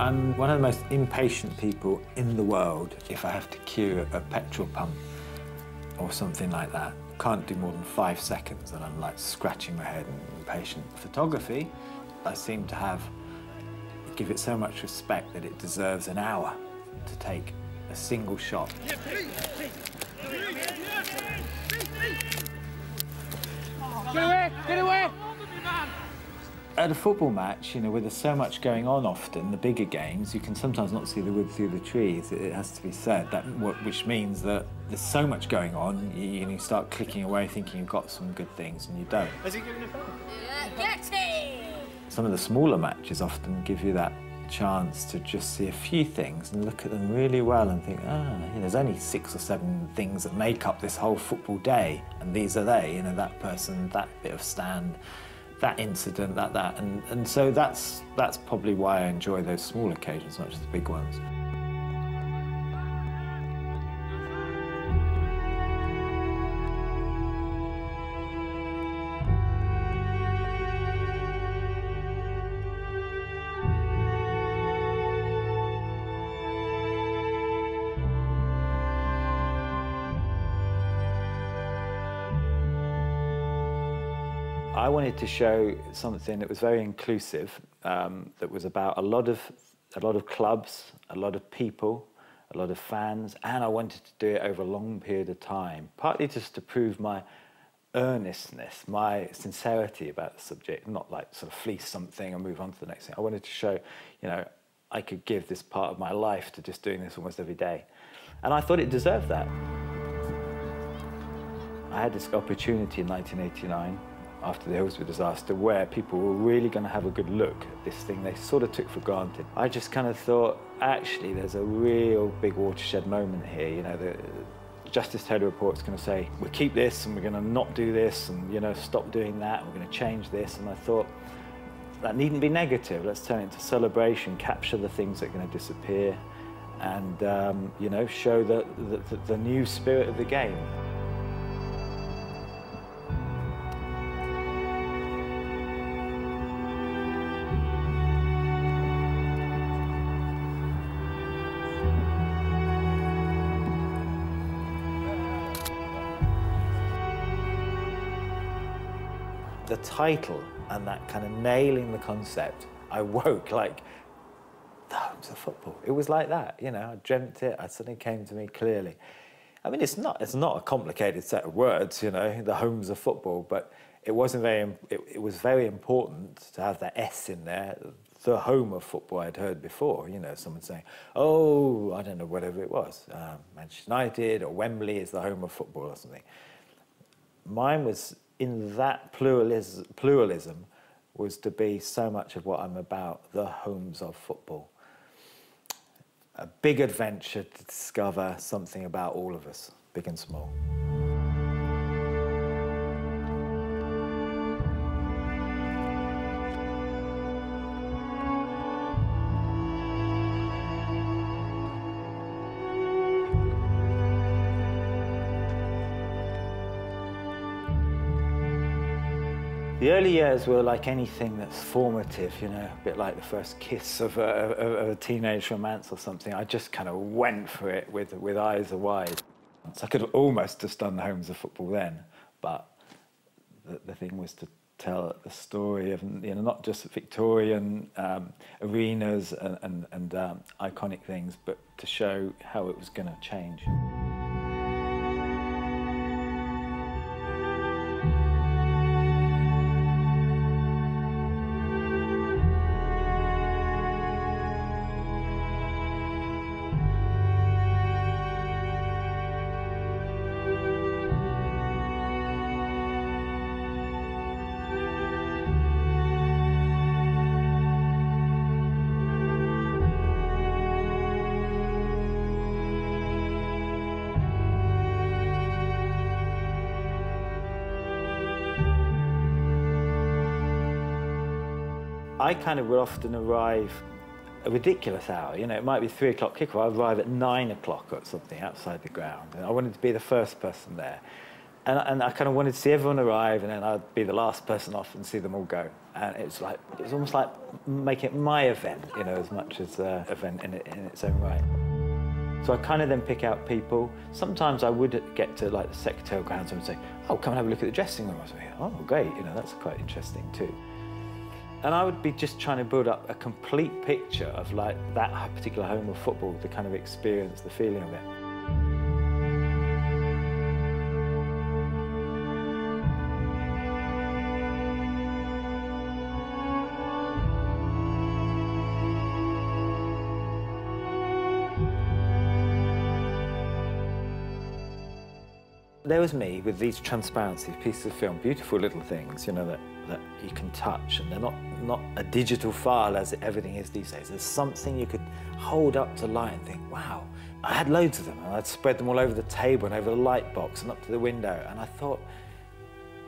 I'm one of the most impatient people in the world if I have to queue a petrol pump or something like that. Can't do more than 5 seconds and I'm like scratching my head and impatient. Photography, I seem to give it so much respect that it deserves an hour to take a single shot. Get away! Get away! At a football match, you know, where there's so much going on often, the bigger games, you can sometimes not see the wood through the trees, it has to be said, which means that there's so much going on, you start clicking away thinking you've got some good things and you don't. Has he given a foul? Get it! Some of the smaller matches often give you that chance to just see a few things and look at them really well and think, there's only 6 or 7 things that make up this whole football day, and these are they, you know, that person, that bit of stand, that incident, that. And so that's probably why I enjoy those small occasions, not just the big ones. I wanted to show something that was very inclusive, that was about a lot of clubs, a lot of people, a lot of fans, and I wanted to do it over a long period of time, partly just to prove my earnestness, my sincerity about the subject, not like sort of fleece something and move on to the next thing. I wanted to show, you know, I could give this part of my life to just doing this almost every day. And I thought it deserved that. I had this opportunity in 1989, after the Hillsborough disaster, where people were really going to have a good look at this thing they sort of took for granted. I just kind of thought, actually, there's a real big watershed moment here. You know, the Justice Taylor report's going to say, we'll keep this and we're going to not do this and, you know, stop doing that, we're going to change this. And I thought, that needn't be negative. Let's turn it into celebration, capture the things that are going to disappear and, you know, show the new spirit of the game. The title and that kind of nailing the concept, I woke like, the homes of football. It was like that, you know, I dreamt it, it suddenly came to me clearly. I mean, it's not a complicated set of words, you know, the homes of football, but it was very important to have that S in there, the home of football. I'd heard before, you know, someone saying, oh, I don't know, whatever it was, Manchester United or Wembley is the home of football or something. Mine was, in that pluralism was to be so much of what I'm about, the homes of football. A big adventure to discover something about all of us, big and small. The early years were like anything that's formative, you know, a bit like the first kiss of a teenage romance or something. I just kind of went for it with eyes wide. So I could have almost just done the homes of football then, but the thing was to tell the story of, you know, not just Victorian arenas and iconic things, but to show how it was going to change. I kind of would often arrive a ridiculous hour, you know, it might be 3 o'clock kickoff, I'd arrive at 9 o'clock or something outside the ground. And I wanted to be the first person there. And I kind of wanted to see everyone arrive, and then I'd be the last person off and see them all go. And it was almost like making it my event, you know, as much as an event in its own right. So I kind of then pick out people. Sometimes I would get to like the secretarial grounds and say, oh, come and have a look at the dressing room. I was like, oh, great, you know, that's quite interesting too. And I would be just trying to build up a complete picture of like that particular home of football, the kind of experience, the feeling of it. There was me with these transparency pieces of film, beautiful little things, you know, that you can touch, and they're not a digital file as everything is these days. There's something you could hold up to light and think, wow. I had loads of them, and I'd spread them all over the table and over the light box and up to the window, and I thought,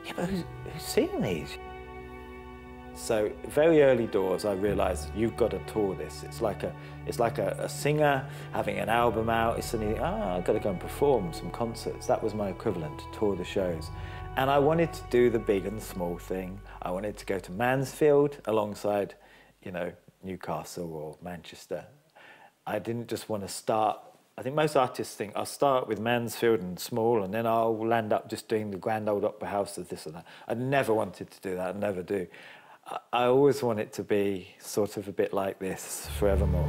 yeah, but who's seeing these? So very early doors, I realised you've got to tour this. It's like a singer having an album out. It's suddenly, I've got to go and perform some concerts. That was my equivalent, to tour the shows. And I wanted to do the big and small thing. I wanted to go to Mansfield alongside, you know, Newcastle or Manchester. I didn't just want to start. I think most artists think, I'll start with Mansfield and small, and then I'll land up just doing the Grand Old Opera House of this and that. I never wanted to do that, I never do. I always want it to be sort of a bit like this forevermore.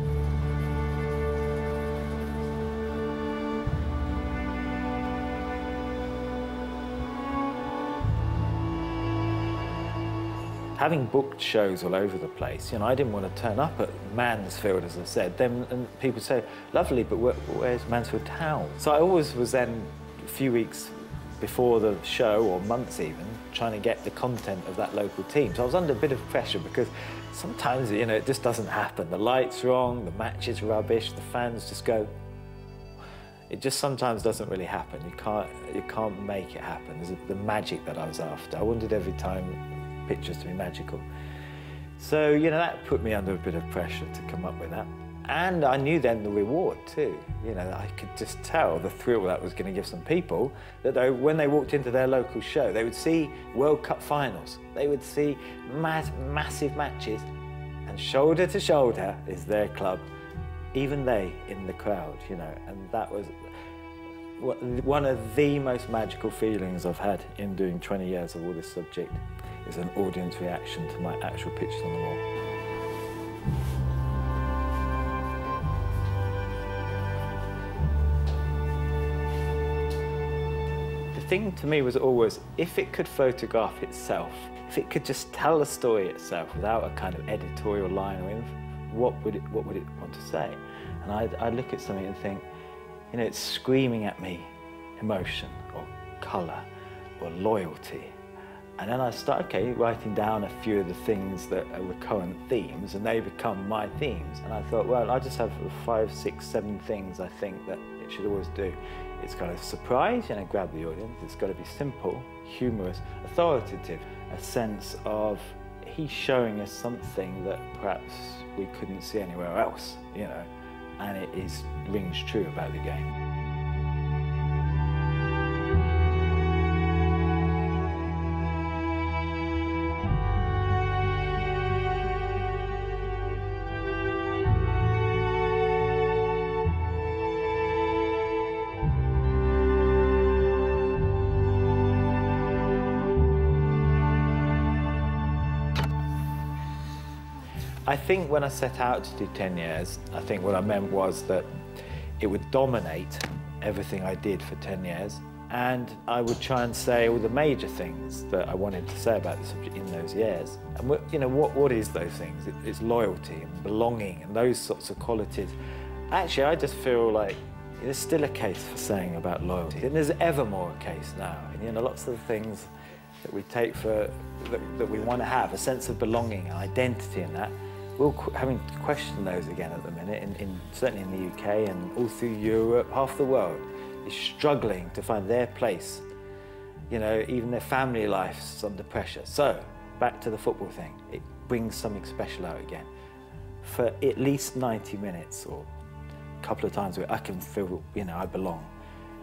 Having booked shows all over the place, you know, I didn't want to turn up at Mansfield, as I said. Then and people say, lovely, but where's Mansfield town? So I always was then, a few weeks before the show, or months even, trying to get the content of that local team. So I was under a bit of pressure because sometimes, you know, it just doesn't happen. The light's wrong, the match is rubbish, the fans just go. It just sometimes doesn't really happen. You can't make it happen. There's the magic that I was after. I wanted every time pictures to be magical. So, you know, that put me under a bit of pressure to come up with that. And I knew then the reward too. You know, I could just tell the thrill that was going to give some people, that when they walked into their local show, they would see World Cup finals, they would see massive matches, and shoulder to shoulder is their club, even they in the crowd, you know. And that was one of the most magical feelings I've had in doing 20 years of all this subject, is an audience reaction to my actual pictures on the wall. The thing to me was always, if it could photograph itself, if it could just tell the story itself without a kind of editorial line or anything, what would it want to say? And I'd look at something and think, you know, it's screaming at me emotion or colour or loyalty. And then I start, writing down a few of the things that are recurrent themes, and they become my themes. And I thought, well, I just have 5, 6, 7 things I think that it should always do. It's got to surprise, you know, grab the audience. It's got to be simple, humorous, authoritative, a sense of he's showing us something that perhaps we couldn't see anywhere else, you know, and it rings true about the game. I think when I set out to do 10 years, I think what I meant was that it would dominate everything I did for 10 years, and I would try and say all the major things that I wanted to say about the subject in those years. And you know, what is those things? It's loyalty and belonging and those sorts of qualities. Actually, I just feel like there's still a case for saying about loyalty, and there's ever more a case now. And, you know, lots of the things that we take for, that we want to have, a sense of belonging, identity and that, we're having to question those again at the minute, certainly in the UK and all through Europe. Half the world is struggling to find their place. You know, even their family life's under pressure. So, back to the football thing. It brings something special out again. For at least 90 minutes or a couple of times where I can feel, you know, I belong.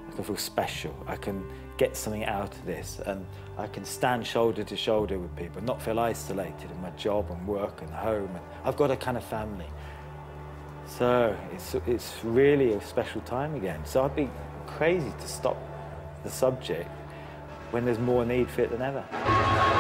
I can feel special. I can get something out of this, and I can stand shoulder to shoulder with people, not feel isolated in my job and work and home. And I've got a kind of family. So it's really a special time again. So I'd be crazy to stop the subject when there's more need for it than ever.